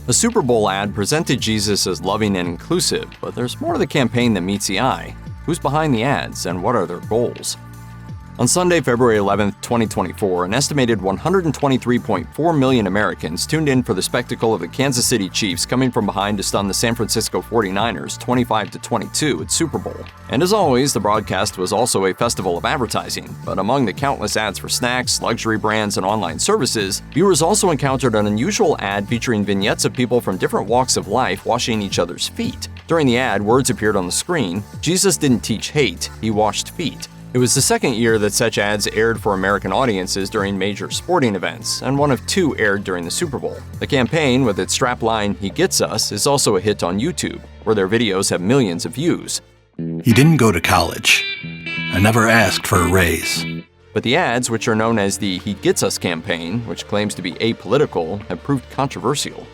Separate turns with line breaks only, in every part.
A Super Bowl ad presented Jesus as loving and inclusive, but there's more to the campaign than meets the eye. Who's behind the ads, and what are their goals? On Sunday, February 11, 2024, an estimated 123.4 million Americans tuned in for the spectacle of the Kansas City Chiefs coming from behind to stun the San Francisco 49ers 25-22 at Super Bowl. And as always, the broadcast was also a festival of advertising, but among the countless ads for snacks, luxury brands, and online services, viewers also encountered an unusual ad featuring vignettes of people from different walks of life washing each other's feet. During the ad, words appeared on the screen. Jesus didn't teach hate, he washed feet. It was the second year that such ads aired for American audiences during major sporting events, and one of two aired during the Super Bowl. The campaign, with its strapline, "He Gets Us," is also a hit on YouTube, where their videos have millions of views.
He didn't go to college. I never asked for a raise.
But the ads, which are known as the "He Gets Us" campaign, which claims to be apolitical, have proved controversial.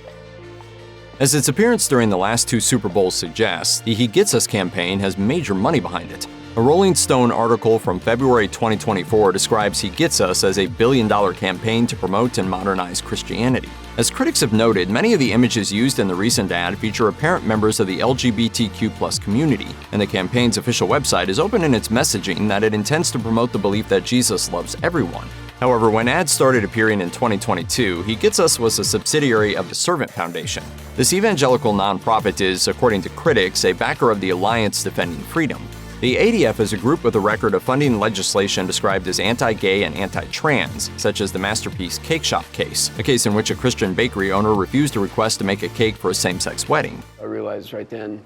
As its appearance during the last two Super Bowls suggests, the "He Gets Us" campaign has major money behind it. A Rolling Stone article from February 2024 describes He Gets Us as a billion-dollar campaign to promote and modernize Christianity. As critics have noted, many of the images used in the recent ad feature apparent members of the LGBTQ+ community, and the campaign's official website is open in its messaging that it intends to promote the belief that Jesus loves everyone. However, when ads started appearing in 2022, He Gets Us was a subsidiary of the Servant Foundation. This evangelical nonprofit is, according to critics, a backer of the Alliance Defending Freedom. The ADF is a group with a record of funding legislation described as anti-gay and anti-trans, such as the Masterpiece Cake Shop case, a case in which a Christian bakery owner refused a request to make a cake for a same-sex wedding.
I realized right then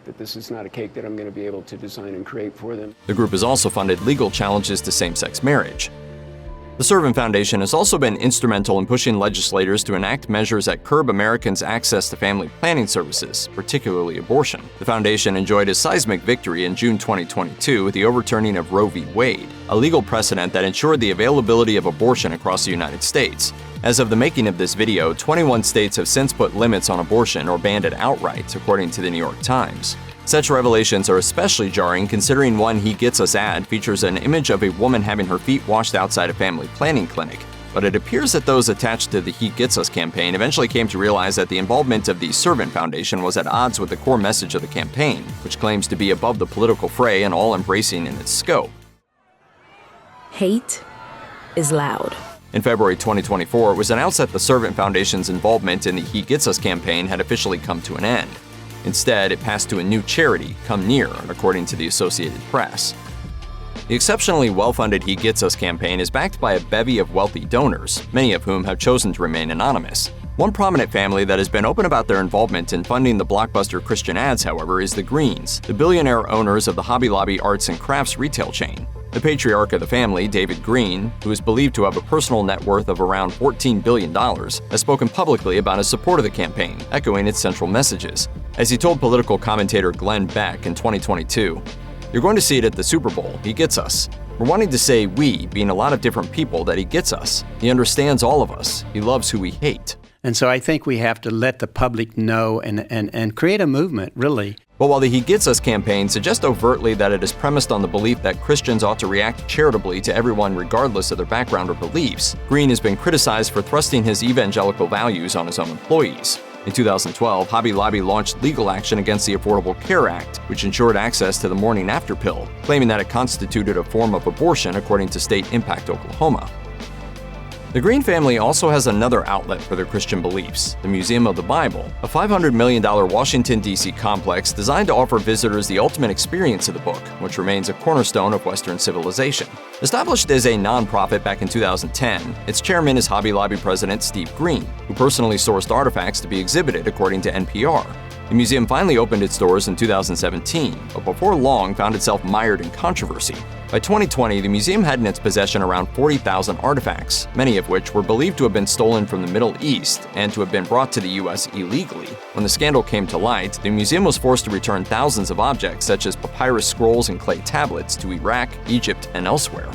that this is not a cake that I'm going to be able to design and create for them.
The group has also funded legal challenges to same-sex marriage. The Servant Foundation has also been instrumental in pushing legislators to enact measures that curb Americans' access to family planning services, particularly abortion. The foundation enjoyed a seismic victory in June 2022 with the overturning of Roe v. Wade, a legal precedent that ensured the availability of abortion across the United States. As of the making of this video, 21 states have since put limits on abortion or banned it outright, according to the New York Times. Such revelations are especially jarring considering one He Gets Us ad features an image of a woman having her feet washed outside a family planning clinic. But it appears that those attached to the He Gets Us campaign eventually came to realize that the involvement of the Servant Foundation was at odds with the core message of the campaign, which claims to be above the political fray and all-embracing in its scope.
Hate is loud.
In February 2024, it was announced that the Servant Foundation's involvement in the He Gets Us campaign had officially come to an end. Instead, it passed to a new charity, Come Near, according to the Associated Press. The exceptionally well-funded He Gets Us campaign is backed by a bevy of wealthy donors, many of whom have chosen to remain anonymous. One prominent family that has been open about their involvement in funding the blockbuster Christian ads, however, is the Greens, the billionaire owners of the Hobby Lobby arts and crafts retail chain. The patriarch of the family, David Green, who is believed to have a personal net worth of around $14 billion, has spoken publicly about his support of the campaign, echoing its central messages. As he told political commentator Glenn Beck in 2022, "You're going to see it at the Super Bowl. He gets us. We're wanting to say we, being a lot of different people, that he gets us. He understands all of us. He loves who we hate."
And so I think we have to let the public know and create a movement, really.
But while the He Gets Us campaign suggests overtly that it is premised on the belief that Christians ought to react charitably to everyone regardless of their background or beliefs, Green has been criticized for thrusting his evangelical values on his own employees. In 2012, Hobby Lobby launched legal action against the Affordable Care Act, which ensured access to the morning after pill, claiming that it constituted a form of abortion according to State Impact Oklahoma. The Green family also has another outlet for their Christian beliefs, the Museum of the Bible, a $500 million Washington, D.C. complex designed to offer visitors the ultimate experience of the book, which remains a cornerstone of Western civilization. Established as a nonprofit back in 2010, its chairman is Hobby Lobby president Steve Green, who personally sourced artifacts to be exhibited according to NPR. The museum finally opened its doors in 2017, but before long found itself mired in controversy. By 2020, the museum had in its possession around 40,000 artifacts, many of which were believed to have been stolen from the Middle East and to have been brought to the U.S. illegally. When the scandal came to light, the museum was forced to return thousands of objects such as papyrus scrolls and clay tablets to Iraq, Egypt, and elsewhere.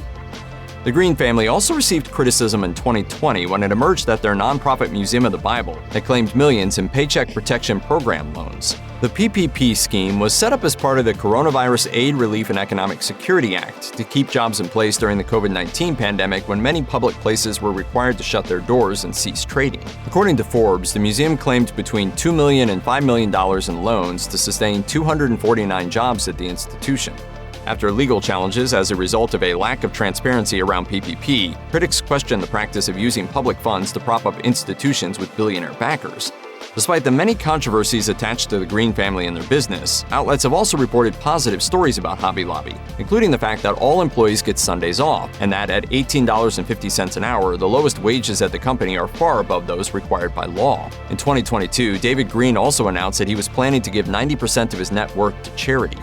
The Green family also received criticism in 2020 when it emerged that their nonprofit Museum of the Bible had claimed millions in Paycheck Protection Program loans. The PPP scheme was set up as part of the Coronavirus Aid, Relief, and Economic Security Act to keep jobs in place during the COVID-19 pandemic when many public places were required to shut their doors and cease trading. According to Forbes, the museum claimed between $2 million and $5 million in loans to sustain 249 jobs at the institution. After legal challenges as a result of a lack of transparency around PPP, critics questioned the practice of using public funds to prop up institutions with billionaire backers. Despite the many controversies attached to the Green family and their business, outlets have also reported positive stories about Hobby Lobby, including the fact that all employees get Sundays off, and that at $18.50 an hour, the lowest wages at the company are far above those required by law. In 2022, David Green also announced that he was planning to give 90% of his net worth to charity.